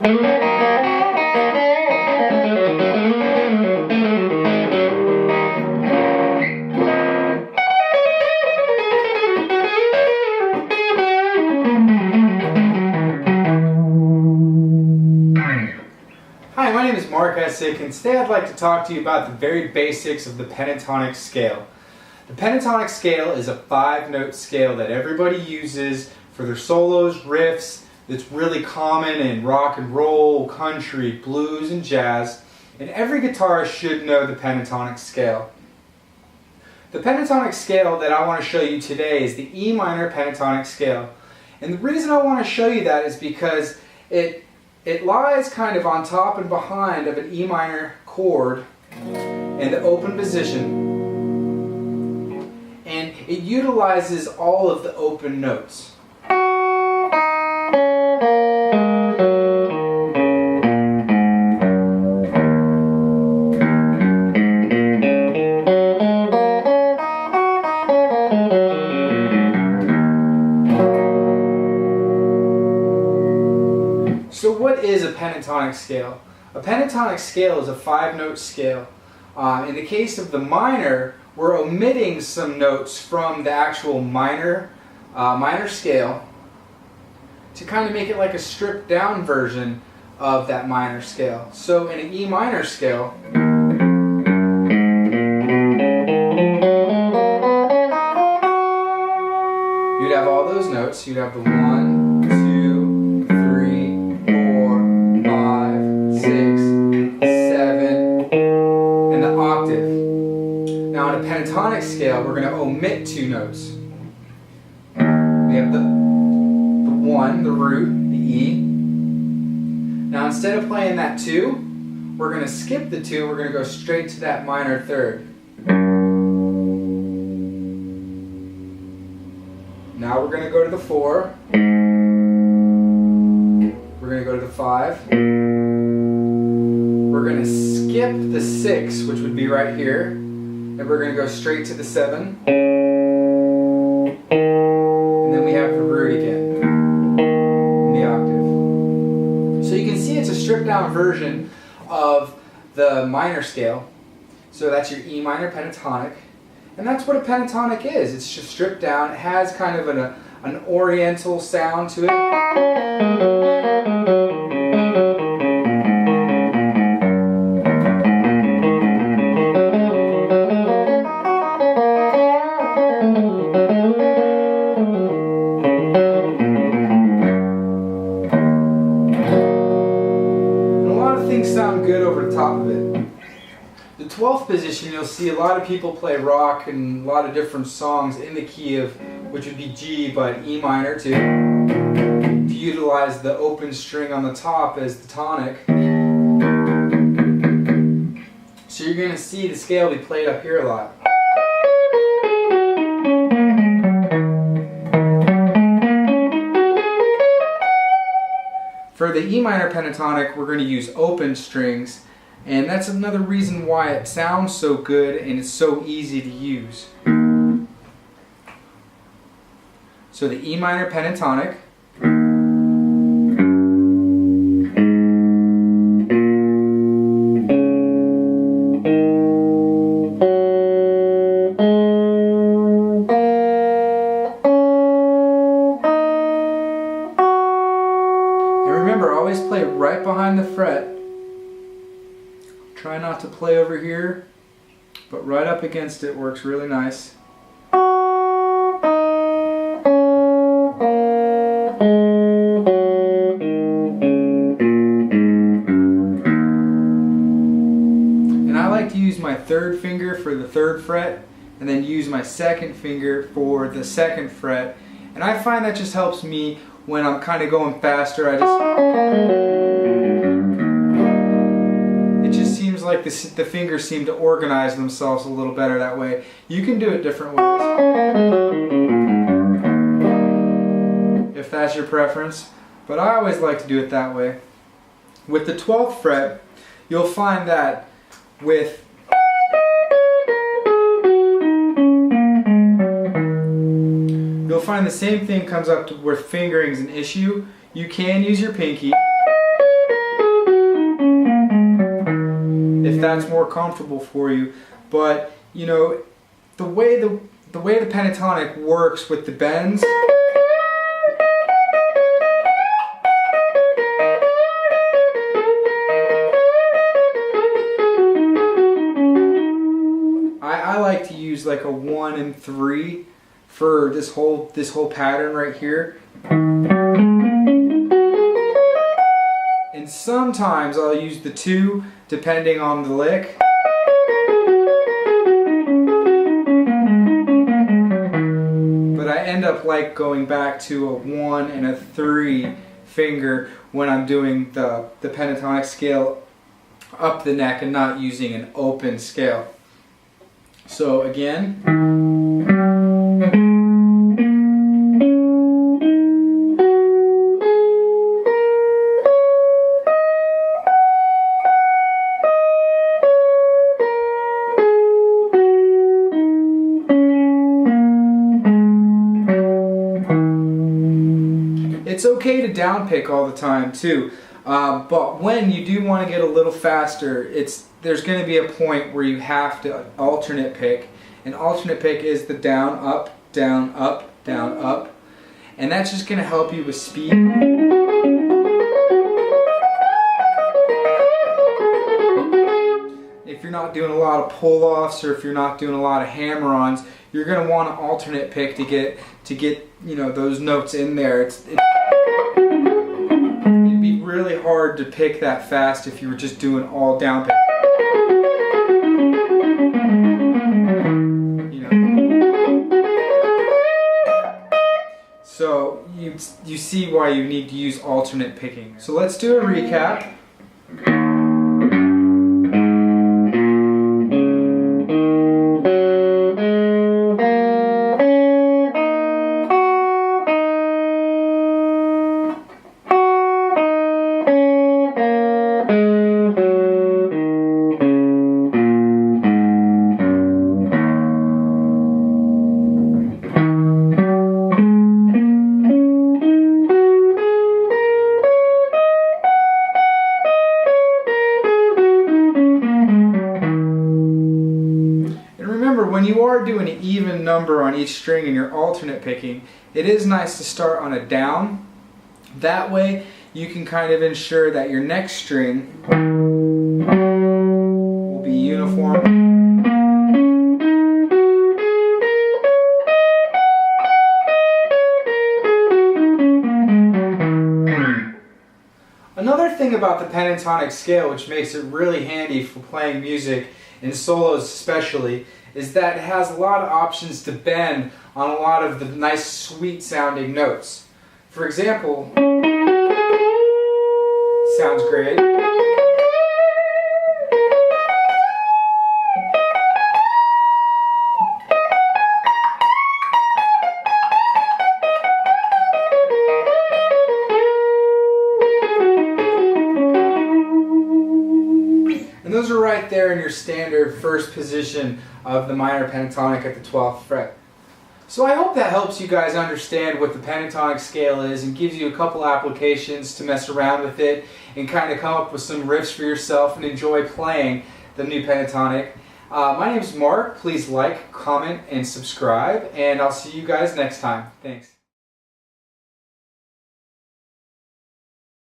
Hi, my name is Mark Essick, and today I'd like to talk to you about the very basics of the pentatonic scale. The pentatonic scale is a 5-note scale that everybody uses for their solos, riffs. That's really common in rock and roll, country, blues, and jazz. And every guitarist should know the pentatonic scale. The pentatonic scale that I want to show you today is the E minor pentatonic scale. And the reason I want to show you that is because it lies kind of on top and behind of an E minor chord in the open position, and it utilizes all of the open notes. So what is a pentatonic scale? A pentatonic scale is a 5-note scale. In the case of the minor, we're omitting some notes from the actual minor scale to kind of make it like a stripped down version of that minor scale. So in an E minor scale, you'd have all those notes. You'd have the 1, 2, 3, 4, 5, 6, 7, and the octave. Now in a pentatonic scale, we're going to omit 2 notes. We have the 1, the root, the E. Now instead of playing that 2, we're going to skip the 2, we're going to go straight to that minor third. Now we're going to go to the 4. We're going to go to the 5. We're going to skip the 6, which would be right here, and we're going to go straight to the 7. And then we have the root again, in the octave. So you can see it's a stripped down version of the minor scale. So that's your E minor pentatonic. And that's what a pentatonic is. It's just stripped down. It has kind of an oriental sound to it. And a lot of things sound good over the top of it. The 12th position, you'll see a lot of people play rock and a lot of different songs in the key of, which would be G, but E minor too, to utilize the open string on the top as the tonic. So you're going to see the scale be played up here a lot. For the E minor pentatonic, we're going to use open strings. And that's another reason why it sounds so good and it's so easy to use. So the E minor pentatonic. And remember, always play right behind the fret. Try not to play over here, but right up against it works really nice. And I like to use my 3rd finger for the 3rd fret, and then use my 2nd finger for the 2nd fret. And I find that just helps me when I'm kind of going faster. It just seems like the fingers seem to organize themselves a little better that way. You can do it different ways, if that's your preference, but I always like to do it that way. With the 12th fret, you'll find that with you'll find the same thing comes up to where fingering's an issue. You can use your pinky. that's more comfortable for you. But you know, the way the pentatonic works with the bends, I like to use like a 1 and 3 for this whole pattern right here. And sometimes I'll use the 2 depending on the lick. But I end up like going back to a 1 and a 3 finger when I'm doing the pentatonic scale up the neck and not using an open scale. So again. It's okay to downpick all the time too, but when you do want to get a little faster, there's going to be a point where you have to alternate pick. An alternate pick is the down, up, down, up, down, up, and that's just going to help you with speed. If you're not doing a lot of pull-offs or if you're not doing a lot of hammer-ons, you're going to want an alternate pick to get you know, those notes in there. It'd be really hard to pick that fast if you were just doing all down picks. You know. So you see why you need to use alternate picking. So let's do a recap. When you are doing an even number on each string and you're alternate picking, it is nice to start on a down. That way you can kind of ensure that your next string will be uniform. Another thing about the pentatonic scale, which makes it really handy for playing music, in solos especially, is that it has a lot of options to bend on a lot of the nice sweet sounding notes. For example, sounds great. And those are right there in your standard first position of the minor pentatonic at the 12th fret. So I hope that helps you guys understand what the pentatonic scale is and gives you a couple applications to mess around with it and kind of come up with some riffs for yourself and enjoy playing the new pentatonic. My name is Mark. Please like, comment, and subscribe, and I'll see you guys next time. Thanks.